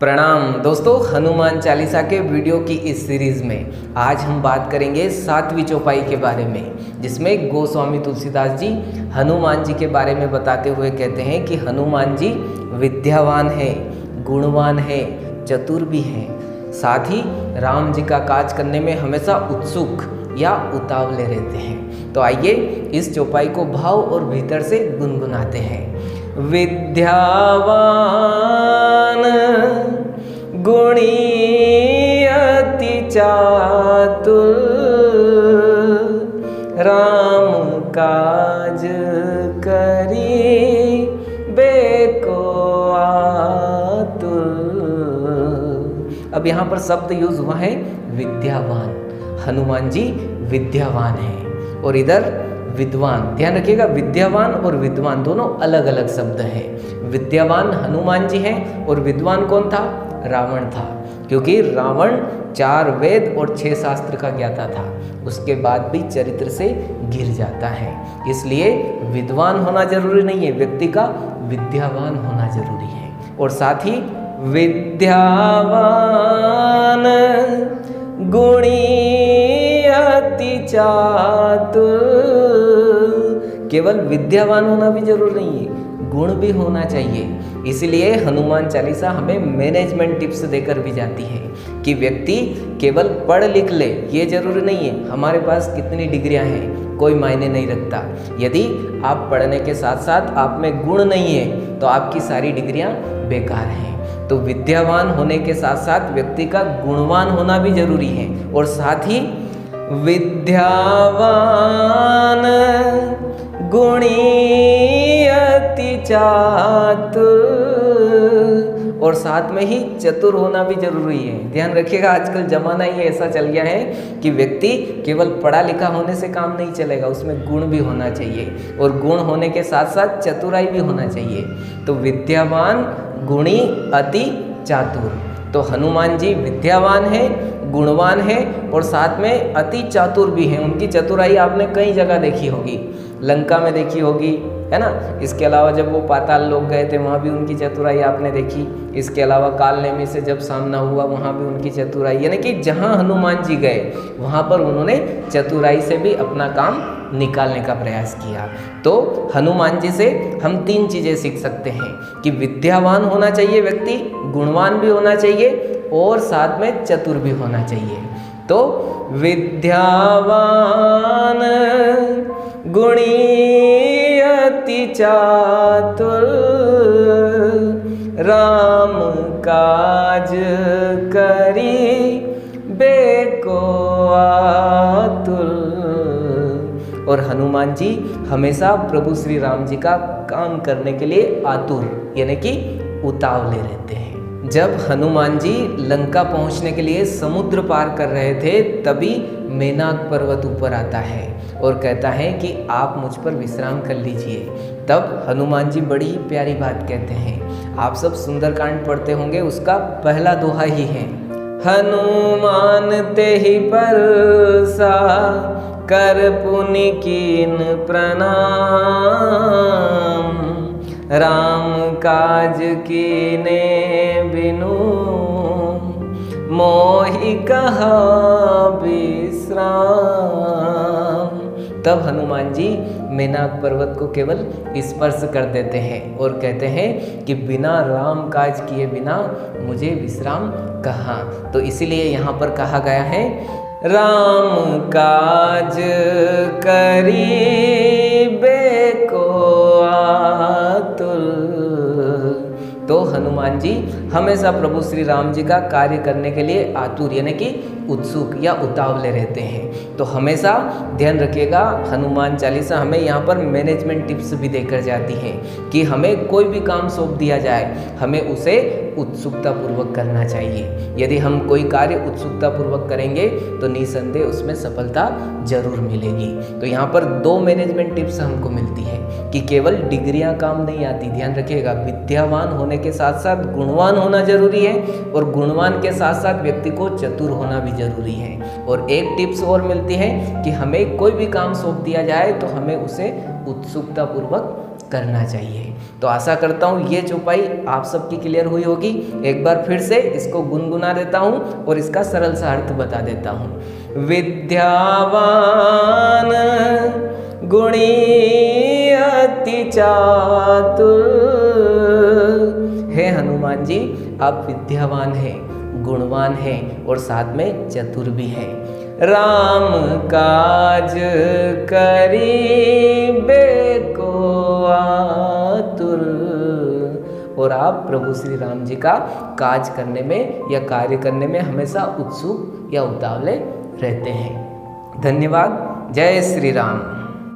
प्रणाम दोस्तों, हनुमान चालीसा के वीडियो की इस सीरीज़ में आज हम बात करेंगे 7वीं चौपाई के बारे में, जिसमें गोस्वामी तुलसीदास जी हनुमान जी के बारे में बताते हुए कहते हैं कि हनुमान जी विद्यावान है, गुणवान है, चतुर भी हैं, साथ ही राम जी का काज करने में हमेशा उत्सुक या उतावले रहते हैं। तो आइए इस चौपाई को भाव और भीतर से गुनगुनाते हैं। विद्यावान गुणी अति चातुर, राम काज करी बेको आतुर। अब यहाँ पर शब्द यूज हुआ है विद्यावान। हनुमान जी विद्यावान हैं और इधर विद्वान। ध्यान रखिएगा, विद्यावान और विद्वान दोनों अलग अलग शब्द हैं। विद्यावान हनुमान जी हैं और विद्वान कौन था? रावण था, क्योंकि रावण 4 वेद और 6 शास्त्र का ज्ञाता था, उसके बाद भी चरित्र से गिर जाता है। इसलिए विद्वान होना जरूरी नहीं है, व्यक्ति का विद्यावान होना जरूरी है। और साथ ही विद्यावान गुणी अति चातुर, केवल विद्यावान होना भी जरूरी नहीं है, गुण भी होना चाहिए। इसलिए हनुमान चालीसा हमें मैनेजमेंट टिप्स देकर भी जाती है कि व्यक्ति केवल पढ़ लिख ले ये जरूरी नहीं है। हमारे पास कितनी डिग्रियां हैं कोई मायने नहीं रखता। यदि आप पढ़ने के साथ साथ आप में गुण नहीं है तो आपकी सारी डिग्रियां बेकार हैं। तो विद्यावान होने के साथ साथ व्यक्ति का गुणवान होना भी जरूरी है। और साथ ही विद्यावान गुणी अति चातुर, और साथ में ही चतुर होना भी जरूरी है। ध्यान रखिएगा, आजकल जमाना ही ऐसा चल गया है कि व्यक्ति केवल पढ़ा लिखा होने से काम नहीं चलेगा, उसमें गुण भी होना चाहिए और गुण होने के साथ साथ चतुराई भी होना चाहिए। तो विद्यावान गुणी अति चातुर, तो हनुमान जी विद्यावान है, गुणवान है और साथ में अति चातुर भी हैं। उनकी चतुराई आपने कई जगह देखी होगी, लंका में देखी होगी, है ना। इसके अलावा जब वो पाताल लोक गए थे वहाँ भी उनकी चतुराई आपने देखी। इसके अलावा काल नेमी से जब सामना हुआ वहाँ भी उनकी चतुराई, यानी कि जहाँ हनुमान जी गए वहाँ पर उन्होंने चतुराई से भी अपना काम निकालने का प्रयास किया। तो हनुमान जी से हम 3 चीज़ें सीख सकते हैं कि विद्यावान होना चाहिए व्यक्ति, गुणवान भी होना चाहिए और साथ में चतुर भी होना चाहिए। तो विद्यावान गुणी अति चातुर, राम काज करी बेको आतुर। और हनुमान जी हमेशा प्रभु श्री राम जी का काम करने के लिए आतुर यानी कि उतावले रहते हैं। जब हनुमान जी लंका पहुंचने के लिए समुद्र पार कर रहे थे तभी मेनाक पर्वत ऊपर आता है और कहता है कि आप मुझ पर विश्राम कर लीजिए। तब हनुमान जी बड़ी प्यारी बात कहते हैं। आप सब सुंदरकांड पढ़ते होंगे, उसका पहला दोहा ही है, हनुमान तेहि परसा कर पुनि कीन प्रणाम, राम काज कीने बिनु मोहि कहा विश्राम। तब हनुमान जी मेनाक पर्वत को केवल स्पर्श कर देते हैं और कहते हैं कि बिना राम काज किए बिना मुझे विश्राम कहाँ। तो इसीलिए यहाँ पर कहा गया है राम काज करी बेको आतुर। तो हनुमान जी हमेशा प्रभु श्री राम जी का कार्य करने के लिए आतुर यानी कि उत्सुक या उतावले रहते हैं। तो हमेशा ध्यान रखिएगा, हनुमान चालीसा हमें यहाँ पर मैनेजमेंट टिप्स भी देकर जाती है कि हमें कोई भी काम सौंप दिया जाए हमें उसे उत्सुकता पूर्वक करना चाहिए। यदि हम कोई कार्य उत्सुकता पूर्वक करेंगे तो निसंदेह उसमें सफलता जरूर मिलेगी। तो यहाँ पर 2 मैनेजमेंट टिप्स हमको मिलती है कि केवल डिग्रियां काम नहीं आती। ध्यान रखिएगा, विद्यावान होने के साथ साथ गुणवान होना जरूरी है और गुणवान के साथ साथ व्यक्ति को चतुर होना भी जरूरी है। और एक टिप्स और मिलती है कि हमें कोई भी काम सौंप दिया जाए तो हमें उसे उत्सुकता पूर्वक करना चाहिए। तो आशा करता हूँ ये चौपाई आप सबकी क्लियर हुई होगी। एक बार फिर से इसको गुनगुना देता हूँ और इसका सरल सा अर्थ बता देता हूँ। विद्यावान गुणी अति चातुर। हे हनुमान जी, आप विद्यावान हैं, गुणवान हैं और साथ में चतुर भी हैं। राम काज करीबे को आतुर। और आप प्रभु श्री राम जी का काज करने में या कार्य करने में हमेशा उत्सुक या उतावले रहते हैं। धन्यवाद। जय श्री राम।